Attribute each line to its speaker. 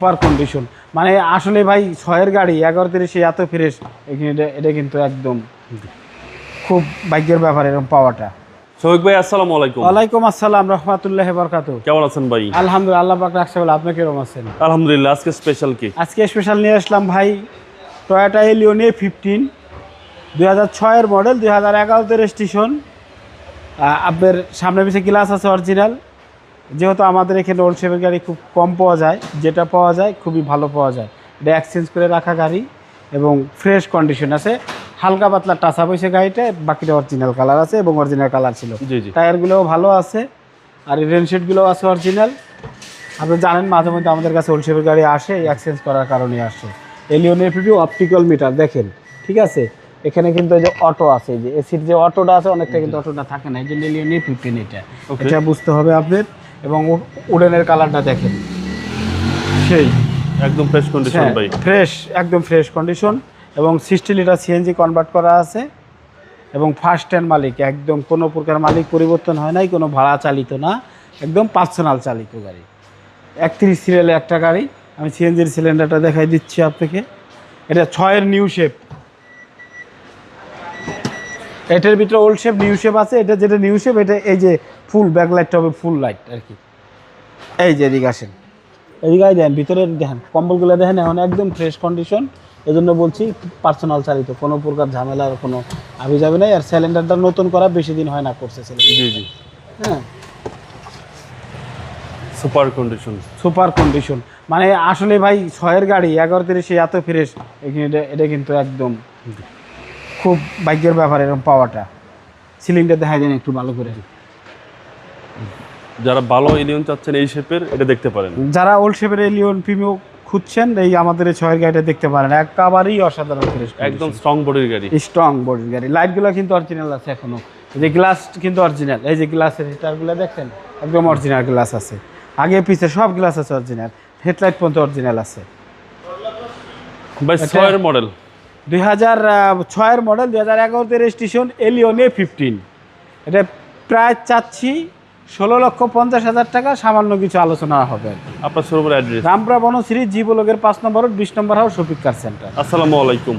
Speaker 1: Super condition, মানে আসলে ভাই 6-এর গাড়ি 11-30 এত ফ্রেশ, এটা কিন্তু একদম খুব ভাগ্যের ব্যাপার এরকম পাওয়াটা।
Speaker 2: শফিক ভাই আসসালামু আলাইকুম।
Speaker 1: ওয়ালাইকুম আসসালাম রাহমাতুল্লাহি ওয়া বারাকাতুহু।
Speaker 2: কেমন আছেন ভাই?
Speaker 1: আলহামদুলিল্লাহ, আল্লাহ পাক রাখছে বলে। আপনি কিরকম আছেন?
Speaker 2: আলহামদুলিল্লাহ। আজকে স্পেশাল কি?
Speaker 1: আজকে স্পেশাল নিয়ে আসলাম ভাই টয়োটা এলিয়ন A15 2006-এর মডেল, 2011-তে রেজিস্ট্রেশন। আপনার সামনে পিছিয়ে গ্লাস আছে অরিজিনাল। যেহেতু আমাদের এখানে ওল্ড শেপের গাড়ি খুব কম পাওয়া যায়, যেটা পাওয়া যায় খুবই ভালো পাওয়া যায়। এটা এক্সচেঞ্জ করে রাখা গাড়ি এবং ফ্রেশ কন্ডিশন আছে। হালকা পাতলা টাচ আপ হয়েছে গাড়িটা, বাকিটা অরিজিনাল কালার আছে এবং অরিজিনাল কালার ছিল।
Speaker 2: জি জি।
Speaker 1: টায়ারগুলোও ভালো আছে আর রেনশেডগুলোও আছে অরিজিনাল। আপনি জানেন মাঝে মধ্যে আমাদের কাছে ওল্ড শেপের গাড়ি আসে, এক্সচেঞ্জ করার কারণে আসে। এলিয়ন A15 অপটিক্যাল মিটার দেখেন, ঠিক আছে। এখানে কিন্তু এই যে অটো আছে, এই যে এসির যে অটোটা আছে, অনেকটা কিন্তু অটোটা থাকে না, এই জন্য এলিয়ন A15 এটা বুঝতে হবে আপনার। এবং উডেনের কালারটা দেখেন, সেই
Speaker 2: একদম ফ্রেশ কন্ডিশন ভাই।
Speaker 1: ফ্রেশ, একদম ফ্রেশ কন্ডিশন। এবং 60 লিটার সিএনজি কনভার্ট করা আছে এবং ফার্স্ট হ্যান্ড মালিক, একদম কোনো প্রকার মালিক পরিবর্তন হয় নাই, কোনো ভাড়া চালিত না, একদম পার্সোনাল চালিত গাড়ি। 31 সিরিয়ালে একটা গাড়ি। আমি সিএনজির সিলিন্ডারটা দেখাই দিচ্ছি আপনাকে। এটা 6-এর নিউ শেপ। এটার ভিতরে ওল্ড শেপ নিউ শেপ আছে। এটা যেটা নিউ শেপ, এটা এই যে ফুল ব্যাকলাইটটা হবে ফুল লাইট আর কি। এই যে এদিকে আসেন, এদিকে দেখেন, ভিতরে দেখেন, কম্বলগুলো দেখেন, এখন একদম ফ্রেশ কন্ডিশন। এই জন্য বলছি পার্সোনাল চালিত, কোনো প্রকার ঝামেলার কোনো আবি যাবে নাই। আর সিলিন্ডারটা নতুন করা বেশি দিন হয় না, করছে সিলিন্ডার।
Speaker 2: জি জি।
Speaker 1: হ্যাঁ,
Speaker 2: সুপার কন্ডিশন।
Speaker 1: সুপার কন্ডিশন, মানে আসলে ভাই 6-এর গাড়ি 11-30 এত ফ্রেশ, এটা কিন্তু একদম খুব ভাগ্যের ব্যাপার এরকম পাওয়াটা। সিলিংটা দেখাই দেন একটু ভালো করে।
Speaker 2: যারা ভালো এলিয়ন চাচ্ছেন এই শেপের, এটা দেখতে পারেন।
Speaker 1: যারা ওল্ড শেপের এলিয়ন প্রিমিও খুঁজছেন, এই আমাদের এই 6-এর গাড়িটা দেখতে পারেন। একেবারেই অসাধারণ ফ্রেশ,
Speaker 2: একদম স্ট্রং বডির গাড়ি।
Speaker 1: স্ট্রং বডির গাড়ি। লাইটগুলো কিন্তু অরিজিনাল আছে এখনো, এই যে গ্লাস কিন্তু অরিজিনাল। এই যে গ্লাসের হিটারগুলো দেখেন, একদম অরিজিনাল গ্লাস আছে, আগে পিছে সব গ্লাস আছে অরিজিনাল। হেডলাইট পর্যন্ত অরিজিনাল আছে।
Speaker 2: ভাই 6-এর মডেল,
Speaker 1: 2006-এর মডেল, 2011-তে রেজিস্ট্রেশন, এলিয়ন A15। এটা প্রায় চাচ্ছি 16,50,000 টাকা, সামান্য কিছু আলোচনা হবে।
Speaker 2: আপনার শোরুমের অ্যাড্রেস?
Speaker 1: রামপুরা বনশ্রী, জি ব্লকের 5 নম্বর, 20 নম্বর হাউস, শফিক কার সেন্টার।
Speaker 2: আসসালামু আলাইকুম।